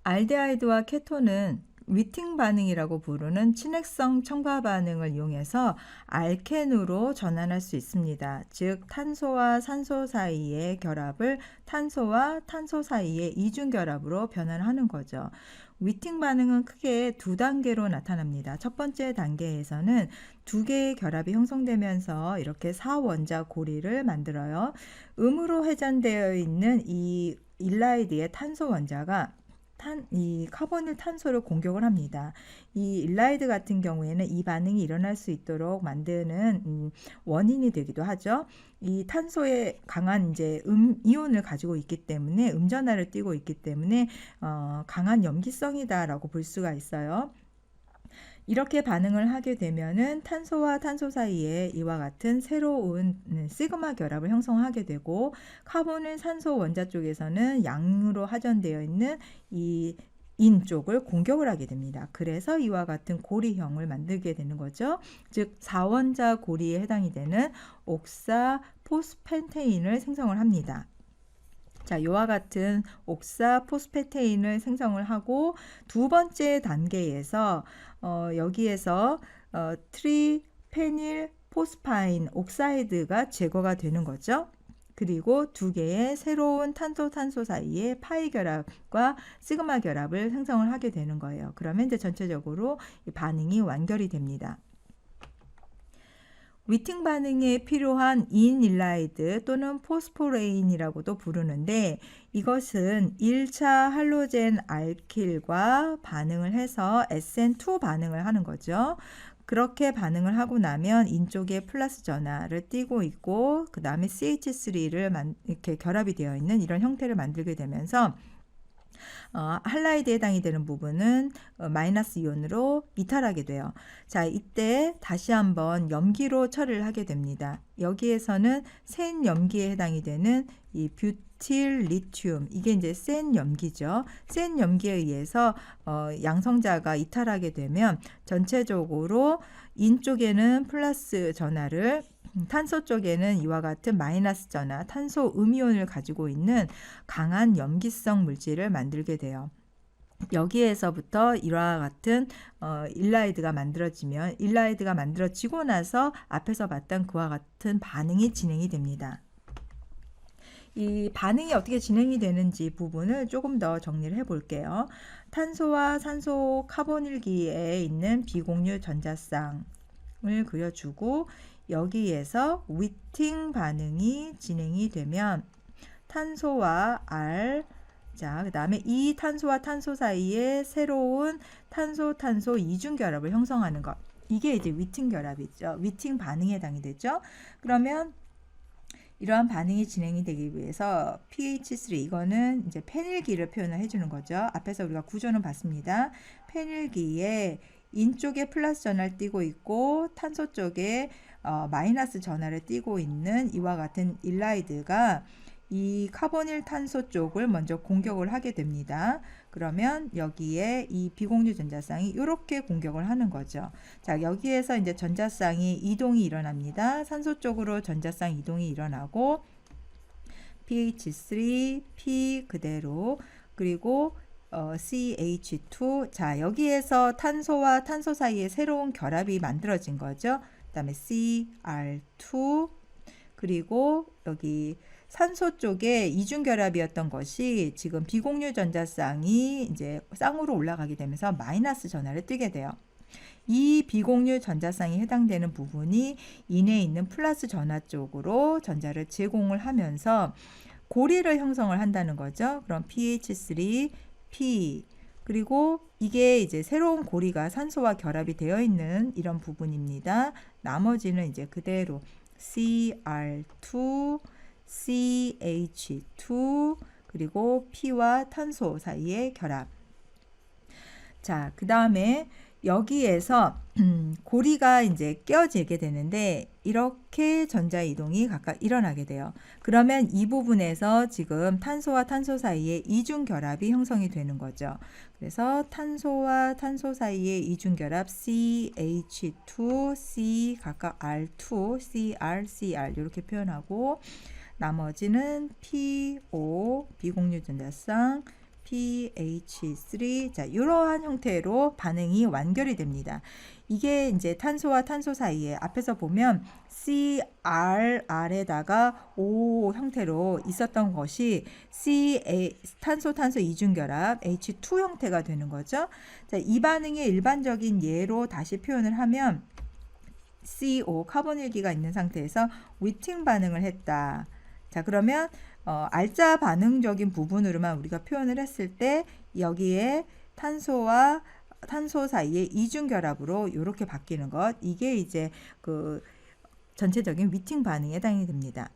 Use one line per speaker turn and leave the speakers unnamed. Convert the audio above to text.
알데하이드와 케톤은 위팅 반응이라고 부르는 친핵성 첨가 반응을 이용해서 알켄으로 전환할 수 있습니다. 즉 탄소와 산소 사이의 결합을 탄소와 탄소 사이의 이중 결합으로 변환하는 거죠. 위팅 반응은 크게 두 단계로 나타납니다. 첫 번째 단계에서는 두 개의 결합이 형성되면서 이렇게 사원자 고리를 만들어요. 음으로 회전되어 있는 이 일라이드의 탄소 원자가 이 카보닐 탄소를 공격을 합니다. 이 일라이드 같은 경우에는 이 반응이 일어날 수 있도록 만드는 원인이 되기도 하죠. 이 탄소에 강한 이제 이온을 가지고 있기 때문에 음전하를 띠고 있기 때문에 강한 염기성이다라고 볼 수가 있어요. 이렇게 반응을 하게 되면은 탄소와 탄소 사이에 이와 같은 새로운 시그마 결합을 형성하게 되고, 카본은 산소 원자 쪽에서는 양으로 하전되어 있는 이 인 쪽을 공격을 하게 됩니다. 그래서 이와 같은 고리형을 만들게 되는 거죠. 즉 4원자 고리에 해당이 되는 옥사 포스펜테인을 생성을 합니다. 자, 이와 같은 옥사 포스페테인을 생성을 하고, 두 번째 단계에서 여기에서 트리페닐 포스파인 옥사이드가 제거가 되는 거죠. 그리고 두 개의 새로운 탄소 사이에 파이 결합과 시그마 결합을 생성을 하게 되는 거예요. 그러면 이제 전체적으로 이 반응이 완결이 됩니다. 위팅 반응에 필요한 인일라이드 또는 포스포레인이라고도 부르는데, 이것은 1차 할로젠 알킬과 반응을 해서 SN2 반응을 하는 거죠. 그렇게 반응을 하고 나면 인 쪽에 플러스 전하를 띠고 있고, 그 다음에 CH3를 이렇게 결합이 되어 있는 이런 형태를 만들게 되면서 할라이드에 해당이 되는 부분은 마이너스 이온으로 이탈하게 돼요. 자, 이때 다시 한번 염기로 처리를 하게 됩니다. 여기에서는 센 염기에 해당이 되는 이 뷰틸 리튬, 이게 이제 센 염기죠. 센 염기에 의해서 양성자가 이탈하게 되면 전체적으로 인 쪽에는 플러스 전하를, 탄소 쪽에는 이와 같은 마이너스 전하, 탄소 음이온을 가지고 있는 강한 염기성 물질을 만들게 돼요. 여기에서부터 이와 같은 일라이드가 만들어지면, 일라이드가 만들어지고 나서 앞에서 봤던 그와 같은 반응이 진행이 됩니다. 이 반응이 어떻게 진행이 되는지 부분을 조금 더 정리를 해볼게요. 탄소와 산소 카본일기에 있는 비공유 전자쌍을 그려주고, 여기에서 위팅 반응이 진행이 되면 탄소와 R, 자, 그 다음에 이 탄소와 탄소 사이에 새로운 탄소 이중 결합을 형성하는 것, 이게 이제 위팅 결합이죠. 위팅 반응에 해당이 되죠. 그러면 이러한 반응이 진행이 되기 위해서 pH3, 이거는 이제 페닐기를 표현을 해주는 거죠. 앞에서 우리가 구조는 봤습니다. 페닐기에 인 쪽에 플러스 전하를 띠고 있고, 탄소 쪽에 마이너스 전하를 띠고 있는 이와 같은 일라이드가 이 카보닐 탄소 쪽을 먼저 공격을 하게 됩니다. 그러면 여기에 이 비공유 전자쌍이 이렇게 공격을 하는 거죠. 자, 여기에서 이제 전자쌍이 이동이 일어납니다. 산소 쪽으로 전자쌍 이동이 일어나고, pH3, P 그대로, 그리고 CH2. 자, 여기에서 탄소와 탄소 사이에 새로운 결합이 만들어진 거죠. 그 다음에 CR2, 그리고 여기 산소 쪽에 이중 결합이었던 것이 지금 비공유 전자쌍이 이제 쌍으로 올라가게 되면서 마이너스 전하를 띠게 돼요. 이 비공유 전자쌍이 해당되는 부분이 인에 있는 플러스 전하 쪽으로 전자를 제공을 하면서 고리를 형성을 한다는 거죠. 그럼 pH3, P, 그리고 이게 이제 새로운 고리가 산소와 결합이 되어 있는 이런 부분입니다. 나머지는 이제 그대로 CR2, CH2, 그리고 P와 탄소 사이의 결합. 자, 그 다음에 여기에서 고리가 이제 끼어지게 되는데, 이렇게 전자 이동이 각각 일어나게 돼요. 그러면 이 부분에서 지금 탄소와 탄소 사이에 이중 결합이 형성이 되는 거죠. 그래서 탄소와 탄소 사이의 이중 결합 CH2, C 각각 R2, CR, CR 이렇게 표현하고, 나머지는 PO 비공유 전자쌍, pH3. 자, 이러한 형태로 반응이 완결이 됩니다. 이게 이제 탄소와 탄소 사이에 앞에서 보면 CRR에다가 O 형태로 있었던 것이 탄소 탄소 이중결합 H2 형태가 되는 거죠. 자, 이 반응의 일반적인 예로 다시 표현을 하면 CO 카본일기가 있는 상태에서 위팅 반응을 했다. 자, 그러면 알짜 반응적인 부분으로만 우리가 표현을 했을 때 여기에 탄소와 탄소 사이의 이중결합으로 이렇게 바뀌는 것, 이게 이제 그 전체적인 위팅 반응에 해당이 됩니다.